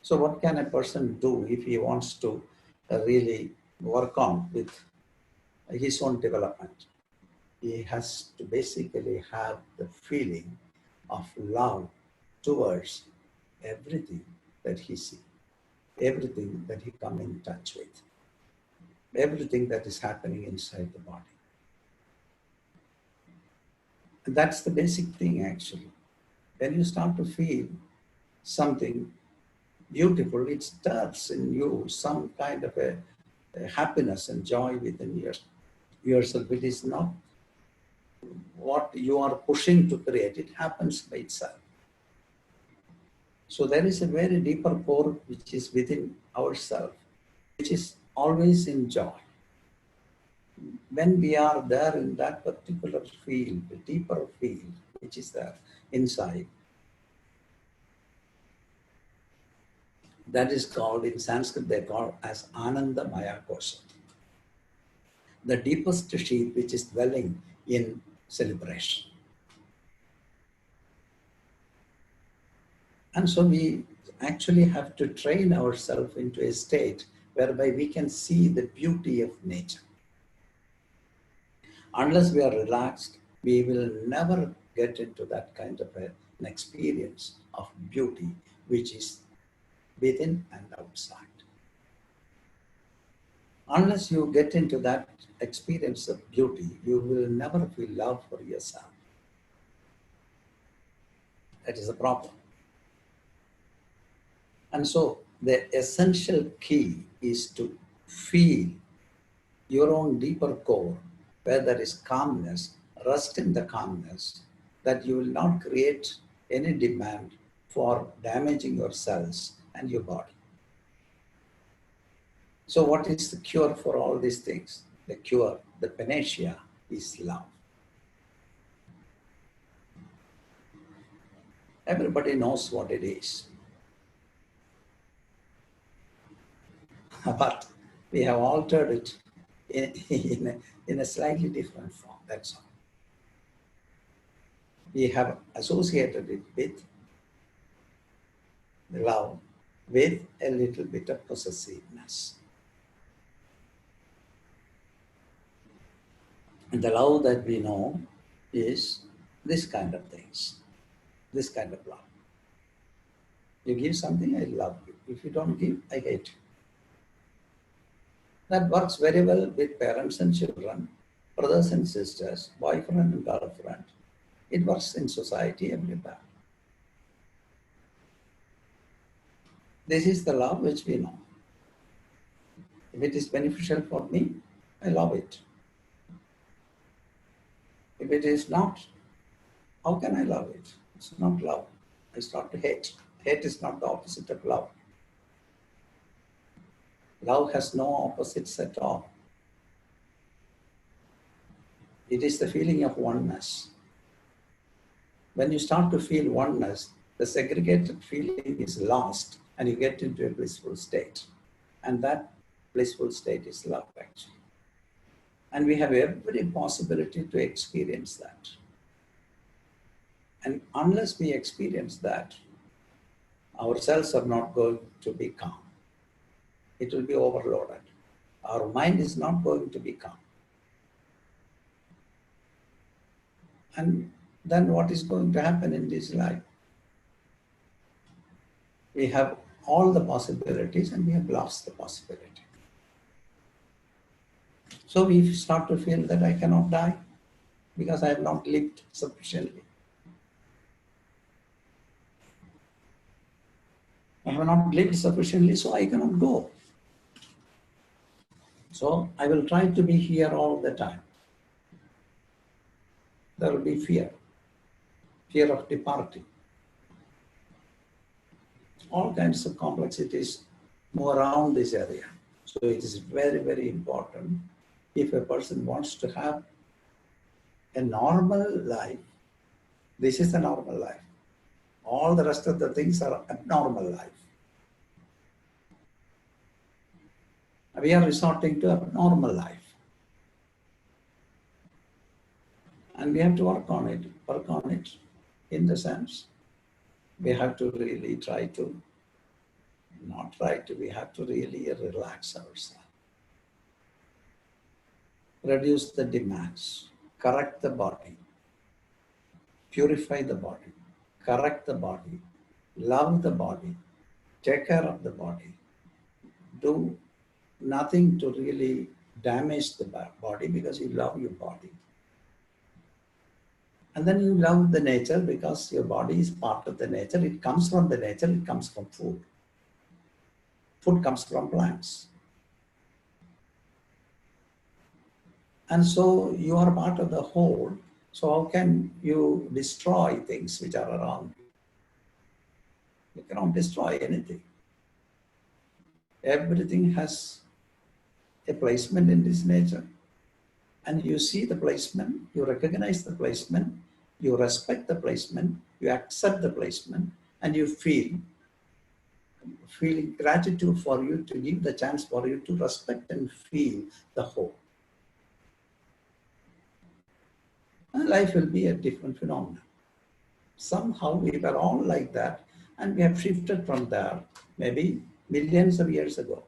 So what can a person do if he wants to really work on with his own development? He has to basically have the feeling of love towards everything that he sees, everything that he comes in touch with, everything that is happening inside the body. And that's the basic thing actually. When you start to feel something beautiful, it stirs in you some kind of a happiness and joy within yourself. It is not what you are pushing to create, it happens by itself. So there is a very deeper core which is within ourselves, which is always in joy. When we are there in that particular field, the deeper field, which is there inside, that is called, in Sanskrit, they call as Ananda Maya Kosha. The deepest sheath which is dwelling in celebration. And so we actually have to train ourselves into a state whereby we can see the beauty of nature. Unless we are relaxed, we will never get into that kind of an experience of beauty, which is within and outside. Unless you get into that experience of beauty, you will never feel love for yourself. That is the problem. And so the essential key is to feel your own deeper core, where there is calmness, rest in the calmness, that you will not create any demand for damaging your cells and your body. So what is the cure for all these things? The cure, the panacea, is love. Everybody knows what it is. But we have altered it in a slightly different form, that's all. We have associated it with love, with a little bit of possessiveness. And the love that we know is this kind of things, this kind of love. You give something, I love you. If you don't give, I hate you. That works very well with parents and children, brothers and sisters, boyfriend and girlfriend. It works in society everywhere. This is the love which we know. If it is beneficial for me, I love it. If it is not, how can I love it? It's not love. I start to hate. Hate is not the opposite of love. Love has no opposites at all. It is the feeling of oneness. When you start to feel oneness, the segregated feeling is lost and you get into a blissful state. And that blissful state is love, actually. And we have every possibility to experience that. And unless we experience that, our cells are not going to be calm. It will be overloaded. Our mind is not going to be calm. And then what is going to happen in this life? We have all the possibilities and we have lost the possibility. So we start to feel that I cannot die because I have not lived sufficiently. I have not lived sufficiently, so I cannot go. So I will try to be here all the time. There will be fear of departing. All kinds of complexities move around this area. So it is very, very important if a person wants to have a normal life. This is a normal life. All the rest of the things are abnormal life. We are resorting to abnormal life. And we have to work on it in the sense we have to really try to Not right. We have to really relax ourselves, reduce the demands, correct the body, purify the body, correct the body, love the body, take care of the body, do nothing to really damage the body because you love your body. And then you love the nature because your body is part of the nature. It comes from the nature, it comes from food. Food comes from plants. And so you are part of the whole. So how can you destroy things which are around you? You cannot destroy anything. Everything has a placement in this nature. And you see the placement, you recognize the placement, you respect the placement, you accept the placement, and you feeling gratitude for you to give the chance for you to respect and feel the whole. And life will be a different phenomenon. Somehow we were all like that, and we have shifted from there maybe millions of years ago.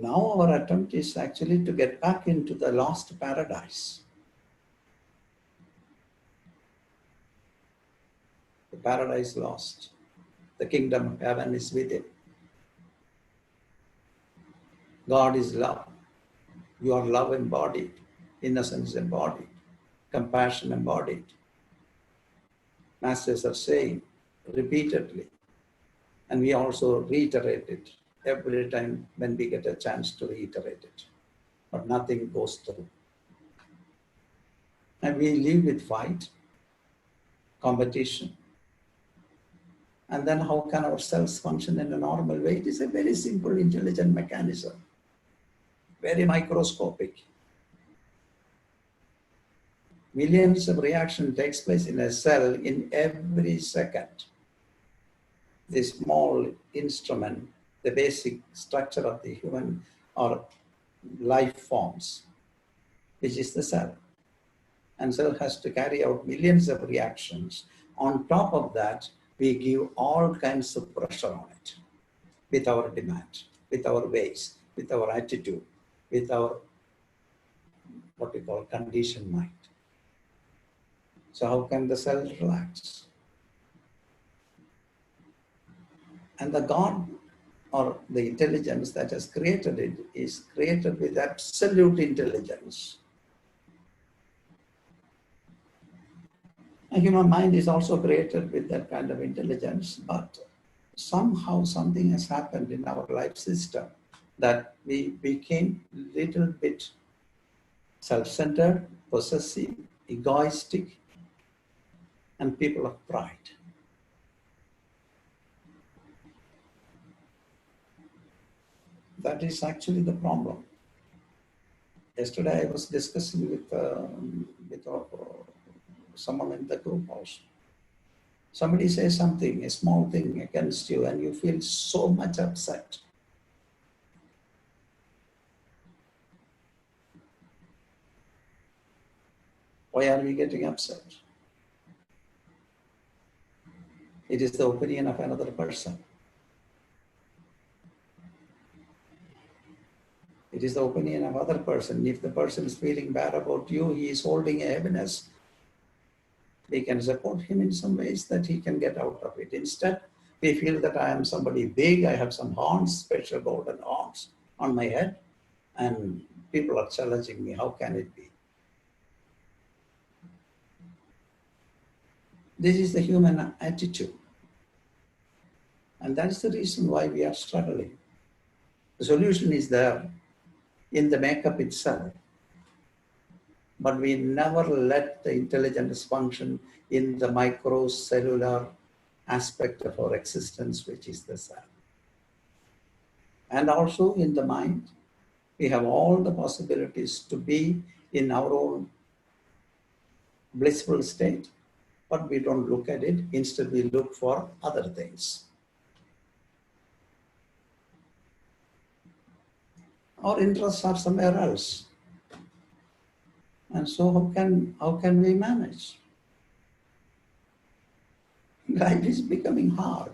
Now our attempt is actually to get back into the lost paradise. The paradise lost. The kingdom of heaven is within. God is love. You are love embodied, innocence embodied, compassion embodied. Masters are saying repeatedly, and we also reiterate it every time when we get a chance to reiterate it. But nothing goes through. And we live with fight, competition. And then how can our cells function in a normal way? It is a very simple, intelligent mechanism, very microscopic. Millions of reaction takes place in a cell in every second. This small instrument, the basic structure of the human or life forms, which is the cell. And cell has to carry out millions of reactions. On top of that, we give all kinds of pressure on it with our demand, with our ways, with our attitude, with our what we call conditioned mind. So how can the cell relax? And the God or the intelligence that has created it is created with absolute intelligence. A human mind is also created with that kind of intelligence, but somehow something has happened in our life system that we became a little bit self-centered, possessive, egoistic, and people of pride. That is actually the problem. Yesterday I was discussing with someone in the group also. Somebody says something, a small thing against you, and you feel so much upset. Why are we getting upset? It is the opinion of another person. It is the opinion of other person. If the person is feeling bad about you, he is holding a heaviness. We can support him in some ways that he can get out of it. Instead, we feel that I am somebody big, I have some horns, special golden horns on my head, and people are challenging me. How can it be? This is the human attitude. And that's the reason why we are struggling. The solution is there in the makeup itself. But we never let the intelligence function in the microcellular aspect of our existence, which is the cell. And also in the mind, we have all the possibilities to be in our own blissful state, but we don't look at it. Instead, we look for other things. Our interests are somewhere else. And so how can we manage? Life is becoming hard.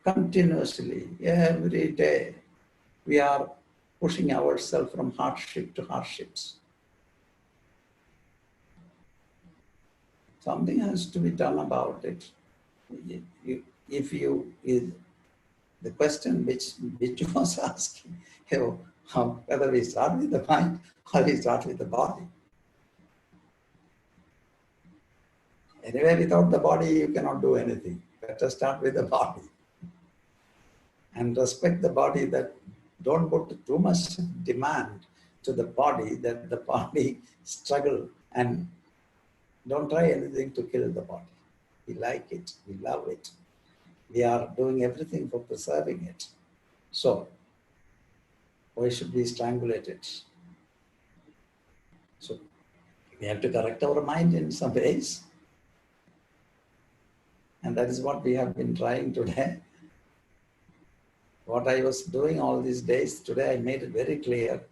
Continuously, every day, we are pushing ourselves from hardship to hardships. Something has to be done about it. If you, the question which was asking, whether we start with the mind or we start with the body. Anyway, without the body, you cannot do anything. Better start with the body. And respect the body, that don't put too much demand to the body, that the body struggle, and don't try anything to kill the body. We like it, we love it. We are doing everything for preserving it. So, why should we strangulate it? So, we have to correct our mind in some ways. And that is what we have been trying today. What I was doing all these days, today I made it very clear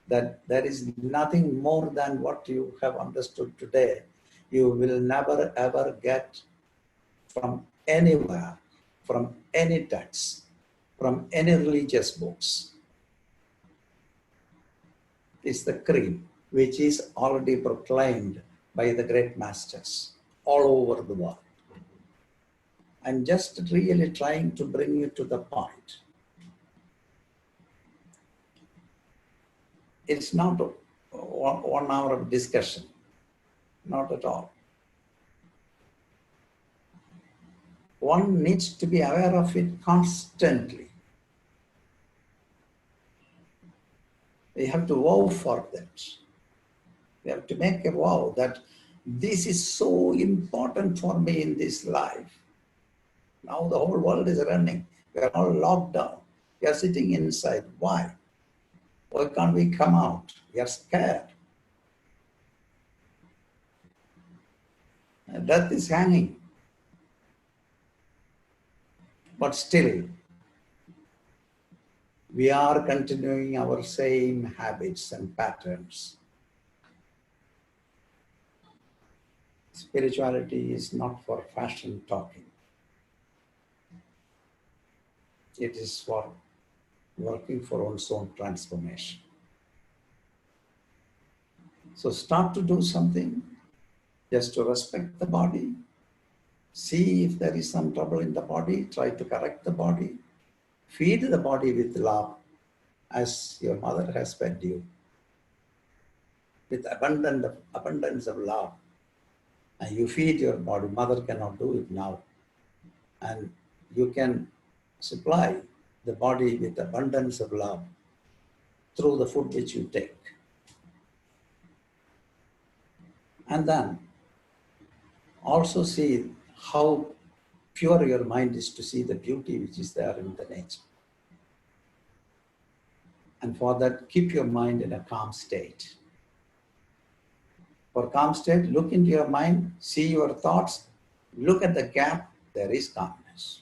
that there is nothing more than what you have understood today. You will never ever get from anywhere, from any text, from any religious books. It's the creed which is already proclaimed by the great masters all over the world. I'm just really trying to bring you to the point. It's not 1 hour of discussion, not at all. One needs to be aware of it constantly. We have to vow for that. We have to make a vow that this is so important for me in this life. Now the whole world is running. We are all locked down. We are sitting inside. Why? Why can't we come out? We are scared. Death is hanging. But still, we are continuing our same habits and patterns. Spirituality is not for fashion talking. It is for working for one's own transformation. So start to do something just to respect the body. See if there is some trouble in the body, try to correct the body. Feed the body with love, as your mother has fed you, with abundance of love. And you feed your body. Mother cannot do it now. And you can supply the body with abundance of love through the food which you take. And then also see how pure your mind is to see the beauty which is there in the nature. And for that, keep your mind in a calm state. For calm state, look into your mind, see your thoughts, look at the gap, there is calmness.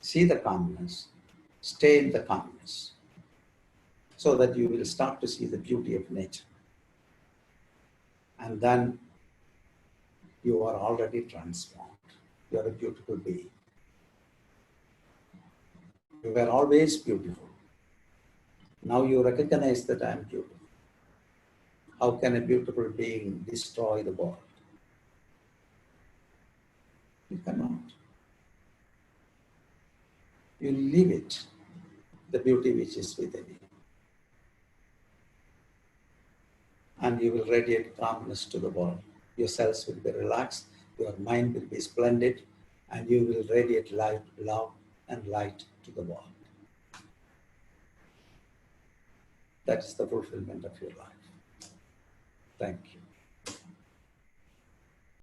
See the calmness, stay in the calmness, so that you will start to see the beauty of nature. And then you are already transformed. You are a beautiful being. You were always beautiful. Now you recognize that I am beautiful. How can a beautiful being destroy the world? You cannot. You leave it, the beauty which is within you. And you will radiate calmness to the world. Your cells will be relaxed, your mind will be splendid, and you will radiate light, love, and light to the world. That is the fulfillment of your life. Thank you.